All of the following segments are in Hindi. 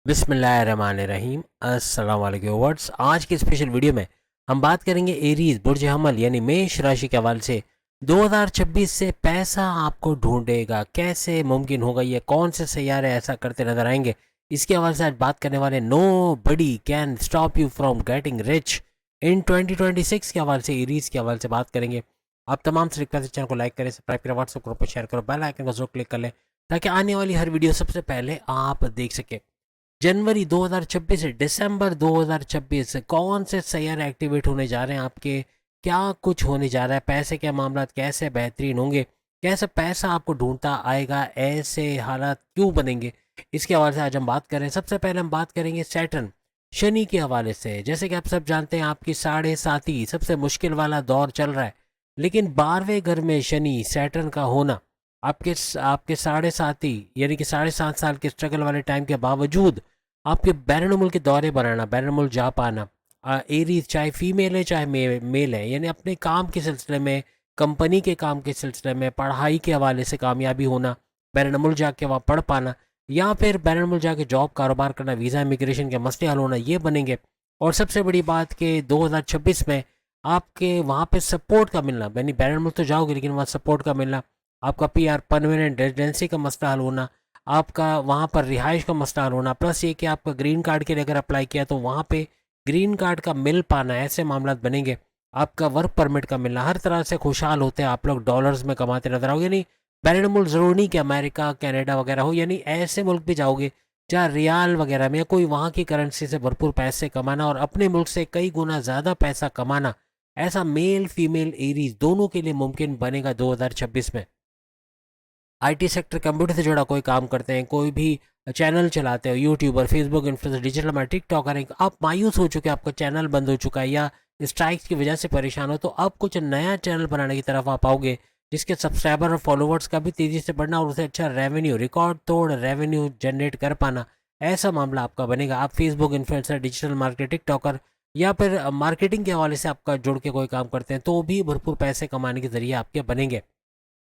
बिस्मिल्लाहिर्रहमानिर्रहीम। अस्सलाम वालेकुम व्यूअर्स। आज की स्पेशल वीडियो में हम बात करेंगे एरीज बुर्ज हमल यानी मेष राशि के हवाले से 2026 से पैसा आपको ढूंढेगा कैसे मुमकिन होगा, ये कौन से सैयारे ऐसा करते नजर आएंगे, इसके हवाले से आज बात करने वाले। Nobody can stop you from getting rich in 2026 के हवाले से, एरीज के हवाले से बात करेंगे। आप तमाम से रिक्वेस्ट चैनल को लाइक करें, सब्सक्राइब करें, व्हाट्सएप ग्रुप पर शेयर करो, बेल आइकन को जरूर क्लिक कर लें ताकि आने वाली हर वीडियो सबसे पहले आप देख सकें। जनवरी 2026 से दिसंबर 2026 कौन से सैयारे एक्टिवेट होने जा रहे हैं आपके, क्या कुछ होने जा रहा है, पैसे के मामला कैसे बेहतरीन होंगे, कैसे पैसा आपको ढूंढता आएगा, ऐसे हालात क्यों बनेंगे, इसके हवाले से आज हम बात करें। सबसे पहले हम बात करेंगे सैटर्न शनि के हवाले से। जैसे कि आप सब जानते हैं आपकी साढ़े साथी सबसे मुश्किल वाला दौर चल रहा है, लेकिन 12वें घर में शनि सैटर्न का होना आपके आपके साढ़े साथी यानी कि 7.5 साल के स्ट्रगल वाले टाइम के बावजूद आपके बैरन मुल्क के दौरे बनाना, बैरन मुल्क जा पाना, एरीज चाहे फीमेल है चाहे मेल है, यानी अपने काम के सिलसिले में, कंपनी के काम के सिलसिले में, पढ़ाई के हवाले से कामयाबी होना, बैरन मुल्क जाके वहाँ पढ़ पाना, या फिर बैरन मुल्क जाके जॉब कारोबार करना, वीज़ा इमिग्रेशन के मसले हल होना, ये बनेंगे। और सबसे बड़ी बात कि 2026 में आपके वहाँ पे सपोर्ट का मिलना, यानी बैरन मुल्क तो जाओगे लेकिन वहाँ सपोर्ट का मिलना, आपका पीआर परमानेंट रेजिडेंसी का मसला हल होना, आपका वहाँ पर रिहाइश का मसला हल होना, प्लस ये कि आपका ग्रीन कार्ड के लिए अगर अप्लाई किया तो वहाँ पे ग्रीन कार्ड का मिल पाना, ऐसे मामला बनेंगे। आपका वर्क परमिट का मिलना, हर तरह से खुशहाल होते हैं आप लोग, डॉलर्स में कमाते नजर आओगे। यानी बैरन मुल्क ज़रूर नहीं कि अमेरिका कनाडा वगैरह हो, यानी ऐसे मुल्क भी जाओगे जहाँ रियाल वगैरह में कोई वहाँ की करेंसी से भरपूर पैसे कमाना और अपने मुल्क से कई गुना ज़्यादा पैसा कमाना, ऐसा मेल फीमेल एरीज दोनों के लिए मुमकिन बनेगा 2026 में। आईटी सेक्टर, कंप्यूटर से जुड़ा कोई काम करते हैं, कोई भी चैनल चलाते हो, YouTuber, Facebook influencer, digital marketer, TikToker हैं, आप मायूस हो चुके हैं, आपका चैनल बंद हो चुका है या स्ट्राइक्स की वजह से परेशान हो, तो अब कुछ नया चैनल बनाने की तरफ आप आओगे जिसके सब्सक्राइबर और फॉलोवर्स का भी तेज़ी से बढ़ना और उसे अच्छा रेवेन्यू, रिकॉर्ड तोड़ रेवेन्यू जनरेट कर पाना, ऐसा मामला आपका बनेगा। आप Facebook influencer, digital marketer, TikToker या फिर मार्केटिंग के हवाले से आपका जुड़ के कोई काम करते हैं तो भी भरपूर पैसे कमाने के जरिए आपके बनेंगे।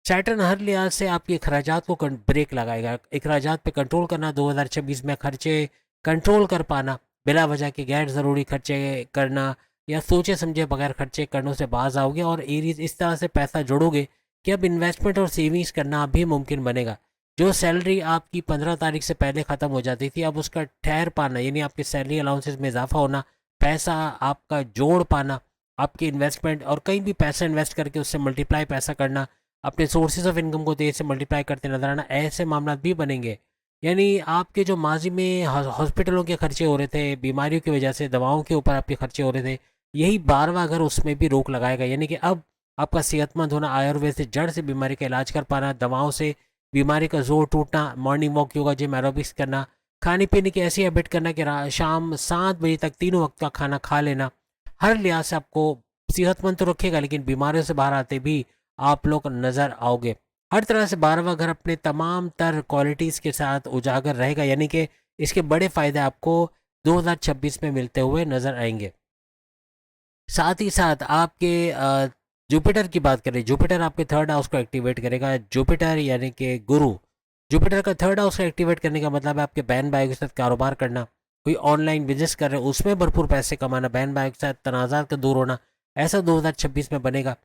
सैटर्न हर लिहाज से आपके अखराजात को ब्रेक लगाएगा। अखराजात पे कंट्रोल करना, 2026 में खर्चे कंट्रोल कर पाना, बिला वजह के गैर ज़रूरी खर्चे करना या सोचे समझे बगैर खर्चे करने से बाज आओगे और एरीज इस तरह से पैसा जोड़ोगे कि अब इन्वेस्टमेंट और सेविंग्स करना भी मुमकिन बनेगा। जो सैलरी आपकी 15 तारीख से पहले ख़त्म हो जाती थी, अब उसका ठहर पाना, यानी आपके सैलरी अलाउंसेस में इजाफा होना, पैसा आपका जोड़ पाना, आपकी इन्वेस्टमेंट और कहीं भी पैसा इन्वेस्ट करके उससे मल्टीप्लाई पैसा करना, अपने सोर्सेज ऑफ इनकम को तेज़ से मल्टीप्लाई करते नजर आना, ऐसे मामला भी बनेंगे। यानी आपके जो माजी में हॉस्पिटलों के खर्चे हो रहे थे, बीमारियों की वजह से दवाओं के ऊपर आपके खर्चे हो रहे थे, यही 12वां घर उसमें भी रोक लगाएगा। यानी कि अब आपका सेहतमंद होना, आयुर्वेद से जड़ से बीमारी का इलाज कर पाना, दवाओं से बीमारी का जोर टूटना, morning walk, yoga, gym, aerobics करना, खाने पीने की ऐसी हैबिट करना कि शाम 7 बजे तक तीनों वक्त का खाना खा लेना, हर लिहाज से आपको सेहतमंद तो रखेगा लेकिन बीमारियों से बाहर आते भी आप लोग नजर आओगे। हर तरह से 12वां घर अपने तमाम तर क्वालिटीज़ के साथ उजागर रहेगा, यानी कि इसके बड़े फायदे आपको 2026 में मिलते हुए नजर आएंगे। साथ ही साथ आपके जुपिटर की बात करें, जुपिटर आपके थर्ड हाउस को एक्टिवेट करेगा। जुपिटर यानी कि गुरु, जुपिटर का थर्ड हाउस को एक्टिवेट करने का मतलब है आपके बहन भाई के साथ कारोबार करना, कोई ऑनलाइन बिजनेस कर रहे हो उसमें भरपूर पैसे कमाना, बहन भाई के साथ तनाज़ात का दूर होना, ऐसा 2026 में बनेगा।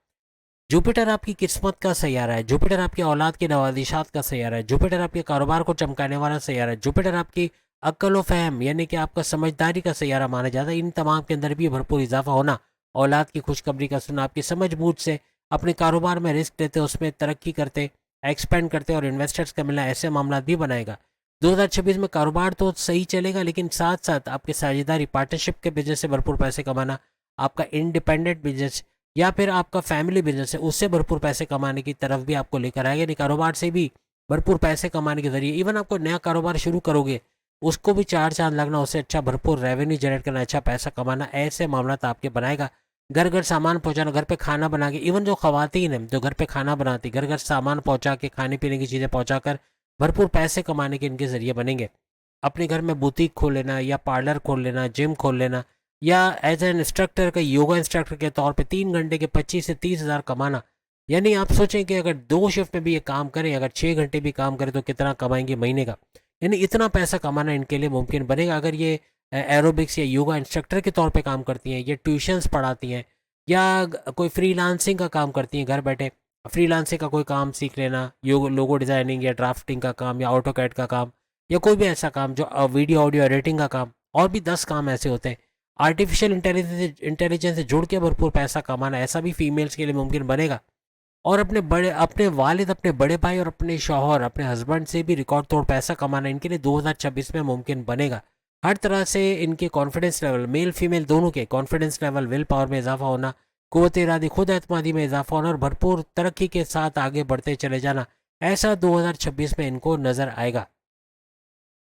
जुपिटर आपकी किस्मत का सैयारा है, जुपिटर आपकी औलाद की नवाजिशात का सैयारा है, जुपिटर आपके कारोबार को चमकाने वाला सैयारा है, जुपिटर आपकी अक्ल व फहम यानी कि आपका समझदारी का सैयारा माना जाता है। इन तमाम के अंदर भी भरपूर इजाफा होना, औलाद की खुशखबरी का सुनना, आपकी समझ बूझ से अपने कारोबार में रिस्क लेते, उसमें तरक्की करते, एक्सपेंड करते और इन्वेस्टर्स का मिलना, ऐसे मामला भी बनाएगा। 2026 में कारोबार तो सही चलेगा लेकिन साथ साथ आपके साझेदारी, पार्टनरशिप के बिजनेस से भरपूर पैसे कमाना, आपका इंडिपेंडेंट बिजनेस या फिर आपका फैमिली बिजनेस है उससे भरपूर पैसे कमाने की तरफ भी आपको लेकर आएगा। नहीं, कारोबार से भी भरपूर पैसे कमाने के जरिए इवन आपको नया कारोबार शुरू करोगे उसको भी चार चांद लगना, उससे अच्छा भरपूर रेवेन्यू जनरेट करना, अच्छा पैसा कमाना, ऐसे मामला तो आपके बनाएगा। घर घर सामान पहुंचाना, घर पे खाना बना के, इवन जो खवातीन है जो घर पे खाना बनाती, घर घर सामान पहुंचा के, खाने पीने की चीज़ें पहुंचा कर भरपूर पैसे कमाने के इनके जरिए बनेंगे। अपने घर में बुटीक खोल लेना या पार्लर खोल लेना, जिम खोल लेना या एज एन इंस्ट्रक्टर का, योगा इंस्ट्रक्टर के तौर पे 3 घंटे के 25 से 30 हज़ार कमाना। यानी आप सोचें कि अगर 2 शिफ्ट में भी ये काम करें, अगर 6 घंटे भी काम करें तो कितना कमाएंगे महीने का। यानी इतना पैसा कमाना इनके लिए मुमकिन बनेगा अगर ये एरोबिक्स या योगा इंस्ट्रक्टर के तौर पे काम करती हैं, ये ट्यूशन्स पढ़ाती हैं, या कोई फ्रीलांसिंग का काम करती हैं घर बैठे। फ्रीलांसिंग का कोई काम सीख लेना, लोगो डिज़ाइनिंग या ड्राफ्टिंग का काम या ऑटो कैड का काम, या कोई भी ऐसा काम जो वीडियो ऑडियो एडिटिंग का काम, और भी 10 काम ऐसे होते हैं। आर्टिफिशियल इंटेलिजेंस से जुड़ के भरपूर पैसा कमाना, ऐसा भी फीमेल्स के लिए मुमकिन बनेगा। और अपने वालिद, अपने बड़े भाई और अपने शौहर, अपने हस्बैंड से भी रिकॉर्ड तोड़ पैसा कमाना इनके लिए 2026 में मुमकिन बनेगा। हर तरह से इनके कॉन्फिडेंस लेवल, मेल फीमेल दोनों के कॉन्फिडेंस लेवल, विल पावर में इजाफा होना, कुव्वत इरादी, खुद एतमादी में इजाफा होना और भरपूर तरक्की के साथ आगे बढ़ते चले जाना, ऐसा 2026 में इनको नजर आएगा।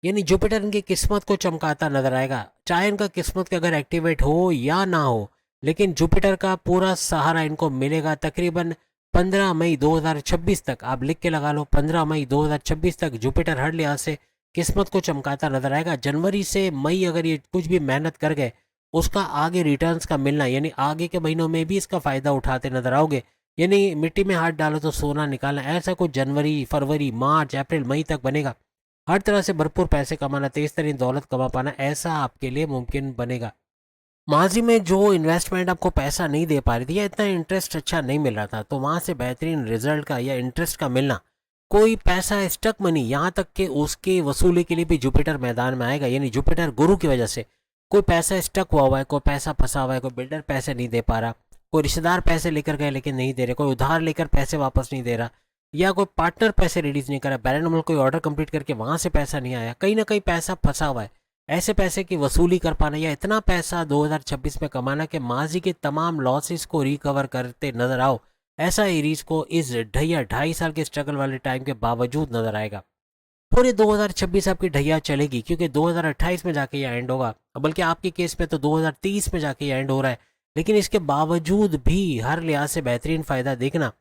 यानी जुपिटर इनकी किस्मत को चमकाता नजर आएगा, चाहे इनका किस्मत का अगर एक्टिवेट हो या ना हो, लेकिन जुपिटर का पूरा सहारा इनको मिलेगा तकरीबन 15 मई 2026 तक। आप लिख के लगा लो, 15 मई 2026 तक जुपिटर हर लिहाज से किस्मत को चमकाता नजर आएगा। जनवरी से मई अगर ये कुछ भी मेहनत कर गए, उसका आगे रिटर्न्स का मिलना, यानी आगे के महीनों में भी इसका फ़ायदा उठाते नजर आओगे। यानी मिट्टी में हाथ डालो तो सोना निकालना, ऐसा कुछ जनवरी, फरवरी, मार्च, अप्रैल, मई तक बनेगा। हर तरह से भरपूर पैसे कमाना, तेज तरीन दौलत कमा पाना, ऐसा आपके लिए मुमकिन बनेगा। माजी में जो इन्वेस्टमेंट आपको पैसा नहीं दे पा रही थी या इतना इंटरेस्ट अच्छा नहीं मिल रहा था, तो वहाँ से बेहतरीन रिजल्ट का या इंटरेस्ट का मिलना, कोई पैसा स्टक मनी, यहाँ तक कि उसकी वसूली के लिए भी जुपिटर मैदान में आएगा। यानी जुपिटर गुरु की वजह से कोई पैसा स्टक हुआ है, कोई पैसा फंसा हुआ है, कोई बिल्डर पैसे नहीं दे पा रहा, कोई रिश्तेदार पैसे लेकर गए लेकिन नहीं दे रहे, कोई उधार लेकर पैसे वापस नहीं दे रहा, या कोई पार्टनर पैसे रिलीज नहीं कर रहा, बैरन कोई ऑर्डर कंप्लीट करके वहाँ से पैसा नहीं आया, कहीं ना कहीं पैसा फंसा हुआ है, ऐसे पैसे की वसूली कर पाना या इतना पैसा 2026 में कमाना कि माजी के तमाम लॉसेस को रिकवर करते नजर आओ, ऐसा एरीज को इस 2.5 साल के स्ट्रगल वाले टाइम के बावजूद नजर आएगा। पूरे 2026 आपकी ढैया चलेगी, क्योंकि 2028 में जाके ये एंड होगा, बल्कि आपके केस में तो 2030 में जाके ये एंड हो रहा है। लेकिन इसके बावजूद भी हर लिहाज से बेहतरीन फ़ायदा देखना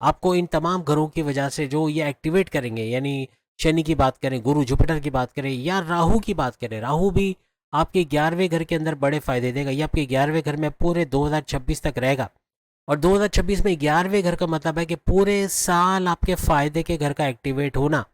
आपको इन तमाम घरों की वजह से जो ये एक्टिवेट करेंगे। यानी शनि की बात करें, गुरु जुपिटर की बात करें, या राहु की बात करें, राहु भी आपके 11वें घर के अंदर बड़े फायदे देगा। ये आपके 11वें घर में पूरे 2026 तक रहेगा। और 2026 में 11वें घर का मतलब है कि पूरे साल आपके फायदे के घर का एक्टिवेट होना।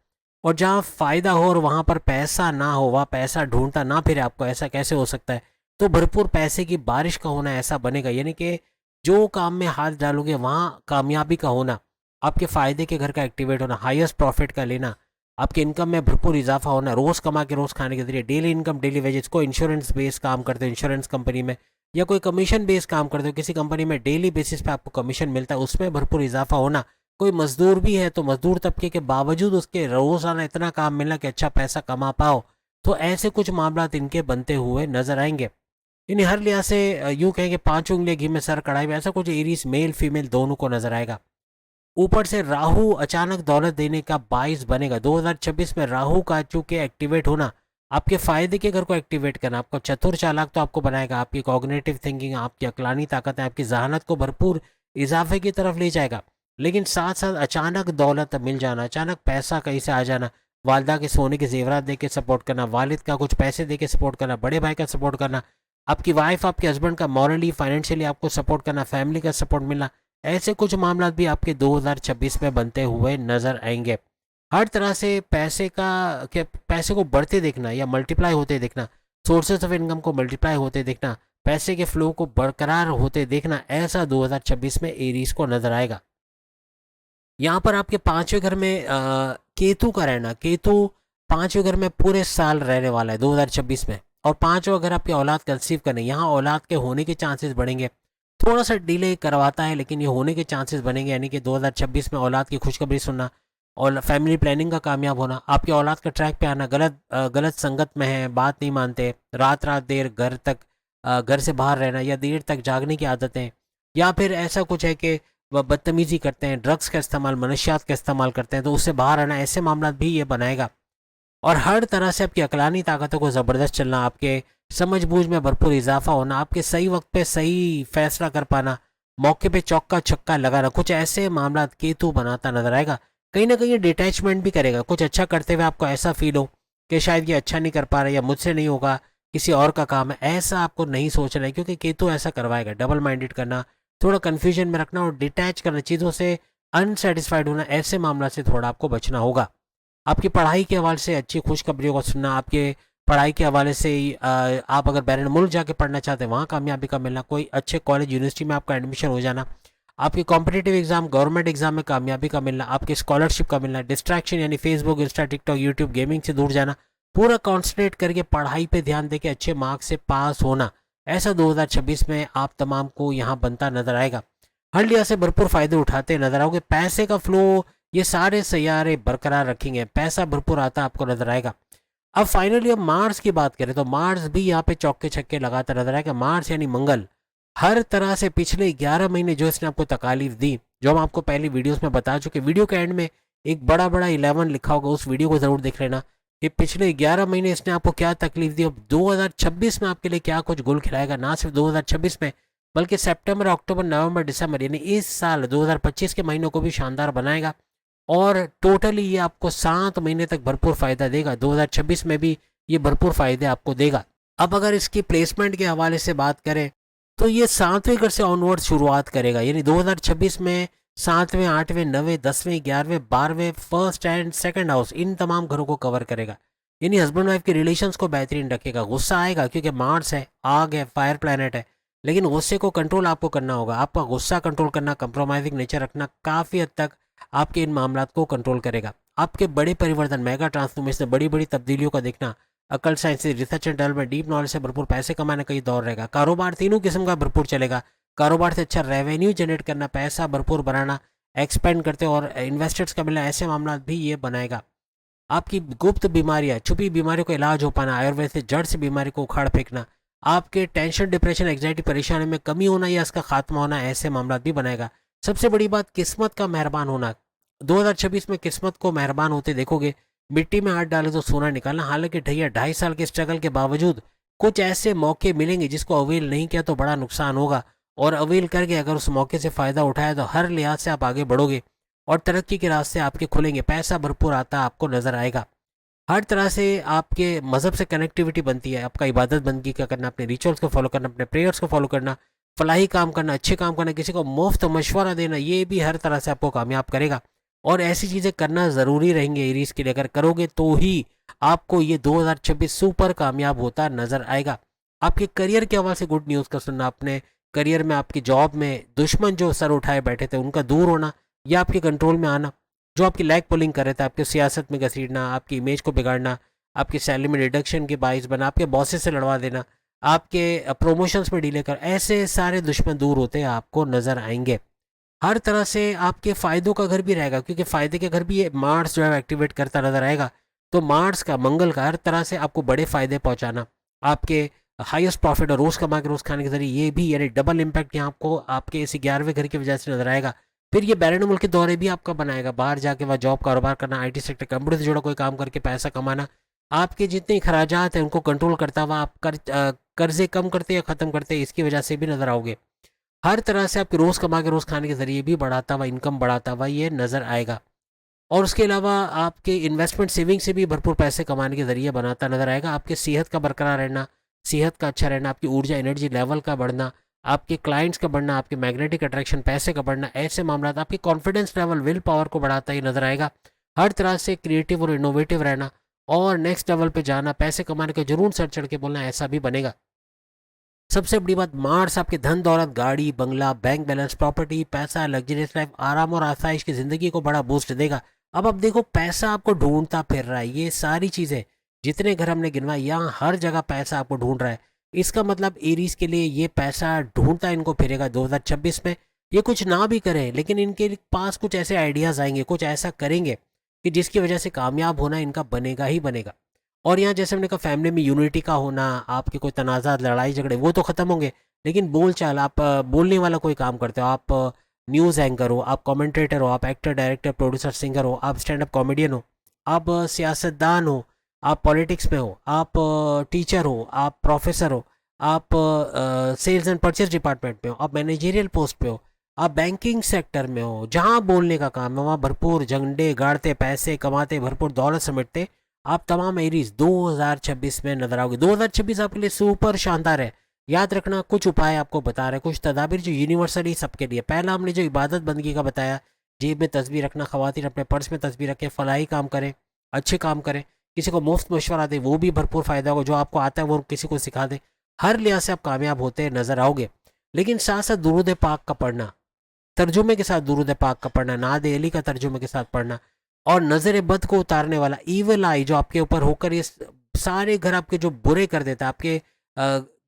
और जहाँ फायदा हो और वहाँ पर पैसा ना हो, वहाँ पैसा ढूंढता ना फिर आपको, ऐसा कैसे हो सकता है? तो भरपूर पैसे की बारिश का होना ऐसा बनेगा। यानी कि जो काम में हाथ डालोगे वहाँ कामयाबी का होना, आपके फ़ायदे के घर का एक्टिवेट होना, हाईएस्ट प्रॉफिट का लेना, आपके इनकम में भरपूर इजाफा होना, रोज़ कमा के रोज़ खाने के जरिए, डेली इनकम, डेली वेजेस, को इंश्योरेंस बेस काम करते हो इंश्योरेंस कंपनी में, या कोई कमीशन बेस काम करते हो किसी कंपनी में, डेली बेसिस पे आपको कमीशन मिलता है, उसमें भरपूर इजाफा होना। कोई मजदूर भी है तो मजदूर तबके के बावजूद उसके रोज़ाना इतना काम मिलना कि अच्छा पैसा कमा पाओ। तो ऐसे कुछ मामला इनके बनते हुए नजर आएंगे। यानी हर लिहाज से यूँ कहेंगे 5 उंगलियां घी में सर कढ़ाई में, ऐसा कुछ एरीज मेल फीमेल दोनों को नजर आएगा। ऊपर से राहु अचानक दौलत देने का बाइस बनेगा। 2026 में राहु का चूंकि एक्टिवेट होना, आपके फायदे के घर को एक्टिवेट करना, आपको चतुर चालाक तो आपको बनाएगा, आपकी कॉग्निटिव थिंकिंग, आपकी अक्लानी ताकत है, आपकी जहानत को भरपूर इजाफे की तरफ ले जाएगा। लेकिन साथ साथ अचानक दौलत मिल जाना, अचानक पैसा कहीं से आ जाना, वालदा के सोने के जेवरात दे के सपोर्ट करना, वालिद का कुछ पैसे दे के सपोर्ट करना, बड़े भाई का सपोर्ट करना, आपकी वाइफ आपके हस्बैंड का मॉरली फाइनेंशियली आपको सपोर्ट करना, फैमिली का सपोर्ट मिलना, ऐसे कुछ मामला भी आपके 2026 में बनते हुए नजर आएंगे। हर तरह से पैसे को बढ़ते देखना या मल्टीप्लाई होते देखना, सोर्सेज ऑफ इनकम को मल्टीप्लाई होते देखना, पैसे के फ्लो को बरकरार होते देखना, ऐसा 2026 में एरीज को नजर आएगा। यहाँ पर आपके 5वें घर में केतु का रहना, केतु 5वें घर में पूरे साल रहने वाला है 2026 में। और 5वां घर आपके औलाद कंसीव करने, यहाँ औलाद के होने के चांसेस बढ़ेंगे। थोड़ा सा डिले करवाता है लेकिन ये होने के चांसेस बनेंगे। यानी कि 2026 में औलाद की खुशखबरी सुनना और फैमिली प्लानिंग का कामयाब होना, आपके औलाद का ट्रैक पे आना, गलत संगत में है, बात नहीं मानते, रात रात देर घर से बाहर रहना या देर तक जागने की आदतें, या फिर ऐसा कुछ है कि वह बदतमीजी करते हैं, ड्रग्स का इस्तेमाल, मनशियात का इस्तेमाल करते हैं, तो उससे बाहर आना, ऐसे मामला भी ये बनाएगा। और हर तरह से आपकी अकलानी ताकतों को ज़बरदस्त चलना, आपके समझ बूझ में भरपूर इजाफा होना, आपके सही वक्त पे सही फैसला कर पाना, मौके पे चौका छक्का लगाना, कुछ ऐसे मामला केतु बनाता नजर आएगा। कहीं ना कहीं डिटैचमेंट भी करेगा, कुछ अच्छा करते हुए आपको ऐसा फील हो कि शायद ये अच्छा नहीं कर पा रहा या मुझसे नहीं होगा, किसी और का काम है, ऐसा आपको नहीं सोचना है, क्योंकि केतु ऐसा करवाएगा। डबल माइंडेड करना, थोड़ा कन्फ्यूजन में रखना और डिटैच करना, चीज़ों से अनसेटिस्फाइड होना, ऐसे मामला से थोड़ा आपको बचना होगा। आपकी पढ़ाई के हवाले से अच्छी खुशखबरियों को सुनना, आपके पढ़ाई के हवाले से आप अगर बैरन मुल्क जाके पढ़ना चाहते हैं वहाँ कामयाबी का मिलना, कोई अच्छे कॉलेज यूनिवर्सिटी में आपका एडमिशन हो जाना, आपके कॉम्पिटिटिव एग्जाम गवर्नमेंट एग्जाम में कामयाबी का मिलना, आपके स्कॉलरशिप का मिलना, डिस्ट्रैक्शन यानी Facebook, Insta, TikTok, YouTube, gaming से दूर जाना, पूरा कॉन्सेंट्रेट करके पढ़ाई पे ध्यान देके अच्छे मार्क्स से पास होना, ऐसा 2026 में आप तमाम को यहाँ बनता नजर आएगा। हर लिहाज से भरपूर फायदे उठाते नजर आओगे। पैसे का फ्लो ये सारे सैयारे बरकरार रखेंगे, पैसा भरपूर आता आपको नजर आएगा। अब फाइनली अब मार्स की बात करें तो मार्स भी यहाँ पे चौके छक्के लगाता नजर आएगा। मार्स यानी मंगल हर तरह से पिछले 11 महीने जो इसने आपको तकालीफ दी, जो हम आपको पहली वीडियोस में बता चुके, वीडियो के एंड में एक बड़ा बड़ा 11 लिखा होगा, उस वीडियो को जरूर देख लेना कि पिछले 11 महीने इसने आपको क्या तकलीफ दी। अब 2026 में आपके लिए क्या कुछ गुल खिलाएगा, ना सिर्फ 2026 में बल्कि सितंबर, अक्टूबर, नवंबर, दिसंबर यानी इस साल 2025 के महीनों को भी शानदार बनाएगा। और टोटली ये आपको 7 महीने तक भरपूर फायदा देगा। 2026 में भी ये भरपूर फायदे आपको देगा। अब अगर इसकी प्लेसमेंट के हवाले से बात करें तो ये 7वें घर से ऑनवर्ड शुरुआत करेगा, यानी 2026 में 7वें, 8वें, 9वें, 10वें, 11वें, 12वें, फर्स्ट एंड सेकंड हाउस, इन तमाम घरों को कवर करेगा। यानी हस्बैंड वाइफ के रिलेशंस को बेहतरीन रखेगा। गुस्सा आएगा क्योंकि मार्स है, आग है, फायर प्लैनेट है, लेकिन गुस्से को कंट्रोल आपको करना होगा। आपका गुस्सा कंट्रोल करना, कंप्रोमाइजिंग नेचर रखना काफ़ी हद तक आपके इन मामलों को कंट्रोल करेगा। आपके बड़े परिवर्तन, मेगा ट्रांसफॉर्मेशन, बड़ी बड़ी तब्दीलियों का देखना, अकल, science, research and development, deep knowledge से भरपूर पैसे कमाने का ये दौर रहेगा। कारोबार तीनों किस्म का भरपूर चलेगा। कारोबार से अच्छा रेवेन्यू जनरेट करना, पैसा भरपूर बनाना, एक्सपेंड करते और इन्वेस्टर्स का मिलना, ऐसे मामला भी ये बनाएगा। आपकी गुप्त बीमारियां, छुपी बीमारियों का इलाज हो पाना, आयुर्वेद से जड़ से बीमारी को उखाड़ फेंकना, आपके टेंशन, डिप्रेशन, एग्जाइटी, परेशानी में कमी होना या इसका खात्मा होना, ऐसे मामला भी बनाएगा। सबसे बड़ी बात, किस्मत का मेहरबान होना। 2026 में किस्मत को मेहरबान होते देखोगे। मिट्टी में हाथ डाले तो सोना निकालना। हालांकि ढैया 2.5 साल के स्ट्रगल के बावजूद कुछ ऐसे मौके मिलेंगे जिसको अवेल नहीं किया तो बड़ा नुकसान होगा, और अवेल करके अगर उस मौके से फ़ायदा उठाया तो हर लिहाज से आप आगे बढ़ोगे और तरक्की के रास्ते आपके खुलेंगे। पैसा भरपूर आता आपको नजर आएगा। हर तरह से आपके मज़हब से कनेक्टिविटी बनती है। आपका इबादत बंदगी का करना, अपने रिचुअल्स को फॉलो करना, अपने प्रेयर्स को फॉलो करना, फलाही काम करना, अच्छे काम करना, किसी को मुफ्त मशवरा देना, ये भी हर तरह से आपको कामयाब करेगा। और ऐसी चीज़ें करना ज़रूरी रहेंगे एरीज के लिए। अगर करोगे तो ही आपको ये 2026 सुपर कामयाब होता नज़र आएगा। आपके करियर के हवाले से गुड न्यूज़ का सुनना, अपने करियर में, आपकी जॉब में दुश्मन जो सर उठाए बैठे थे उनका दूर होना या आपके कंट्रोल में आना, जो आपकी लैग पुलिंग कर रहे थे, आपके सियासत में घसीटना, आपकी इमेज को बिगाड़ना, आपकी सैलरी में डिडक्शन के बाइस बना, आपके बॉसेस से लड़वा देना, आपके प्रमोशंस में डिले कर, ऐसे सारे दुश्मन दूर होते आपको नज़र आएंगे। हर तरह से आपके फ़ायदों का घर भी रहेगा, क्योंकि फ़ायदे के घर भी ये मार्स जो है एक्टिवेट करता नजर आएगा। तो मार्स का, मंगल का हर तरह से आपको बड़े फ़ायदे पहुंचाना, आपके हाईएस्ट प्रॉफिट और रोज़ कमा के रोज़ खाने के जरिए, ये भी यानी डबल इम्पैक्ट यहाँ आपको आपके इस 11वें घर की वजह से नजर आएगा। फिर ये बैरन मुल्क के दौरे भी आपका बनाएगा। बाहर जाके वह जॉब, कारोबार करना, IT सेक्टर, कंप्यूटर से जुड़ा कोई काम करके पैसा कमाना, आपके जितने खराजात हैं उनको कंट्रोल करता हुआ आप कर्जे कम करते या ख़त्म करते, इसकी वजह से भी नज़र आओगे। हर तरह से आपके रोज़ कमा के रोज़ खाने के ज़रिए भी बढ़ाता हुआ, इनकम बढ़ाता हुआ ये नज़र आएगा। और उसके अलावा आपके इन्वेस्टमेंट, सेविंग से भी भरपूर पैसे कमाने के ज़रिए बनाता नज़र आएगा। आपके सेहत का बरकरार रहना, सेहत का अच्छा रहना, आपकी ऊर्जा, एनर्जी लेवल का बढ़ना, आपके क्लाइंट्स का बढ़ना, आपके मैग्नेटिक अट्रैक्शन, पैसे का बढ़ना, ऐसे मामला आपके कॉन्फिडेंस लेवल, विल पावर को बढ़ाता ही नज़र आएगा। हर तरह से क्रिएटिव और इनोवेटिव रहना और नेक्स्ट लेवल पे जाना, पैसे कमाने का जुनून सर चढ़ के बोलना, ऐसा भी बनेगा। सबसे बड़ी बात, मार्स आपके धन दौलत, गाड़ी बंगला, बैंक बैलेंस, प्रॉपर्टी, पैसा, लग्जरियस लाइफ, आराम और आसाइश की ज़िंदगी को बड़ा बूस्ट देगा। अब देखो, पैसा आपको ढूंढता फिर रहा है। ये सारी चीज़ें जितने घर हमने गिनवाए, यहाँ हर जगह पैसा आपको ढूंढ रहा है। इसका मतलब एरीज के लिए ये पैसा ढूंढता इनको फिरेगा 2026 में। ये कुछ ना भी करें, लेकिन इनके पास कुछ ऐसे आइडियाज़ आएंगे, कुछ ऐसा करेंगे कि जिसकी वजह से कामयाब होना इनका बनेगा ही बनेगा। और यहाँ जैसे हमने कहा, फैमिली में यूनिटी का होना, आपके कोई तनाज़ात, लड़ाई झगड़े वो तो ख़त्म होंगे, लेकिन बोल चाल, आप बोलने वाला कोई काम करते हो, आप न्यूज़ एंकर हो, आप कमेंटेटर हो, आप एक्टर, डायरेक्टर, प्रोड्यूसर, सिंगर हो, आप स्टैंड अप कॉमेडियन हो, आप सियासतदान हो, आप पॉलिटिक्स में हो, आप टीचर हो, आप प्रोफेसर हो, आप सेल्स एंड परचेज डिपार्टमेंट में हो, आप मैनेजरियल पोस्ट पे हो, आप बैंकिंग सेक्टर में हो, जहाँ बोलने का काम है वहाँ भरपूर झंडे गाड़ते, पैसे कमाते, भरपूर दौलत समेटते आप तमाम एरीज 2026 में नजर आओगे। 2026 आपके लिए सुपर शानदार है। याद रखना, कुछ उपाय आपको बता रहे हैं, कुछ तदाबीर जो यूनिवर्सली सबके लिए। पहला हमने जो इबादत बंदगी का बताया, जेब में तस्वीर रखना, खवातीन अपने पर्स में तस्वीर रखें, फलाही काम करें, अच्छे काम करें, किसी को मुफ्त मशवरा दें, वो भी भरपूर फ़ायदा होगा। जो आपको आता है वो किसी को सिखा दें, हर लिहाज से आप कामयाब होते नज़र आओगे। लेकिन साथ साथ दुरूद पाक का पढ़ना, तर्जुमे के साथ दुरूद पाक का पढ़ना, नाद अली का तर्जुमे के साथ पढ़ना, और नज़र बद को उतारने वाला ईवल आई जो आपके ऊपर होकर ये सारे घर आपके जो बुरे कर देता है, आपके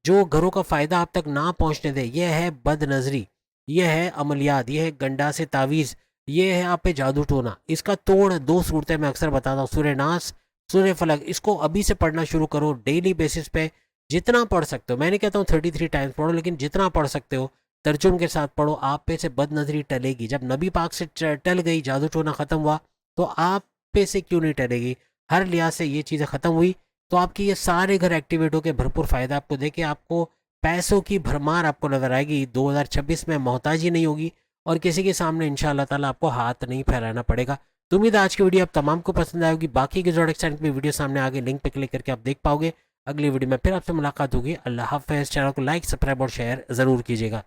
जो घरों का फ़ायदा आप तक ना पहुंचने दे, ये है बद नज़री, ये है अमलियात, ये है गंडा से तावीज़, ये है आप पे जादू टोना। इसका तोड़ दो सूरतें मैं अक्सर बताता हूँ, सूरह नास, सूरह फलक। इसको अभी से पढ़ना शुरू करो डेली बेसिस पे, जितना पढ़ सकते हो। मैं नहीं कहता हूँ 33 टाइम्स पढ़ो, लेकिन जितना पढ़ सकते हो तर्जुम के साथ पढ़ो। आप पे से बद नजरी टलेगी। जब नबी पाक से टल गई, जादू टोना ख़त्म हुआ, तो आप पे से क्यों नहीं टलेगी? हर लिहाज से ये चीज़ें ख़त्म हुई तो आपकी ये सारे घर एक्टिवेट होकर भरपूर फ़ायदा आपको दे के आपको पैसों की भरमार आपको नज़र आएगी। 2026 में मोहताजी नहीं होगी और किसी के सामने इंशाअल्लाह ताला आपको हाथ नहीं फैलाना पड़ेगा। तो उम्मीद है आज की वीडियो आप तमाम को पसंद आएगी। बाकी के जोड़ एक्सटेंट में वीडियो सामने आगे लिंक पे क्लिक करके आप देख पाओगे। अगली वीडियो में फिर आपसे मुलाकात होगी। अल्लाह हाफ़िज़। चैनल को लाइक, सब्सक्राइब और शेयर ज़रूर कीजिएगा।